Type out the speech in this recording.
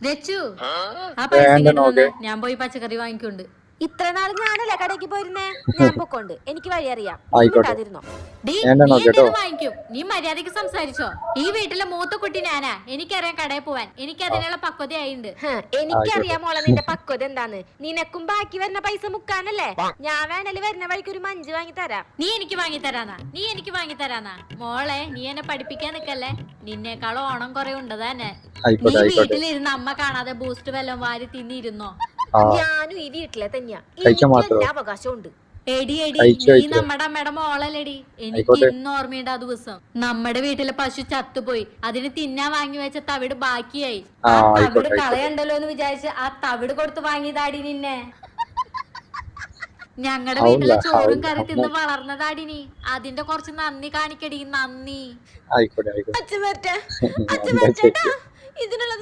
രച്ചു ആ പൈസ ഇങ്ങോട്ട് ഞാൻ പോയി പച്ചക്കറി വാങ്ങിക്കൊണ്ട്. ഇത്ര നാൾ ഞാനല്ലേ കടയ്ക്ക് പോയിരുന്നേ, ഞാൻ പൊക്കോണ്ട് എനിക്ക് വഴി അറിയാം. വാങ്ങിക്കും. നീ മര്യാദക്ക് സംസാരിച്ചോ. ഈ വീട്ടിലെ മൂത്ത കുട്ടി ഞാനാ, എനിക്കറിയാം കടയിൽ പോവാൻ. എനിക്ക് അതിനുള്ള പക്വതയായിണ്ട്. എനിക്കറിയാം മോളെ നിന്റെ പക്വത എന്താന്ന്. നിനക്കും ബാക്കി വരുന്ന പൈസ മുക്കാനല്ലേ. ഞാൻ വേണേല് വരുന്ന വഴിക്ക് ഒരു മഞ്ച് വാങ്ങി തരാം. നീ എനിക്ക് വാങ്ങി തരാന്നാ മോളെ. നീ എന്നെ പഠിപ്പിക്കാൻ നിക്കല്ലേ. നിന്നേക്കാളും ഓണം കുറെ ഉണ്ട് തന്നെ. നീ വീട്ടിലിരുന്ന് അമ്മ കാണാതെ ബൂസ്റ്റ് വല്ലതും വാരി തിന്നിരുന്നോ? ഞാനും ഈ വീട്ടിലെ തന്നെയാ. എല്ലാ അവകാശവും ഉണ്ട്. എടി നീ നമ്മുടെ അമ്മയുടെ മോളല്ലേടി. എനിക്ക് ഇന്ന് ഓർമ്മയുണ്ട് ആ ദിവസം. നമ്മുടെ വീട്ടിലെ പശു ചത്തുപോയി. അതിന് തിന്നാൻ വാങ്ങി വെച്ച തവിട് ബാക്കിയായി. ആ തവിട് കളയണ്ടല്ലോ എന്ന് വിചാരിച്ച് ആ തവിട് കൊടുത്ത് വാങ്ങിയതാടി നിന്നെ. ഞങ്ങളുടെ വീട്ടിലെ ചോറും കറി തിന്ന് വളർന്നതാടി നീ. അതിന്റെ കുറച്ച് നന്ദി കാണിക്കടി, നന്ദി. അച്ഛൻ വരട്ടെ, അച്ഛൻ വരട്ടെ. ഇതിനുള്ള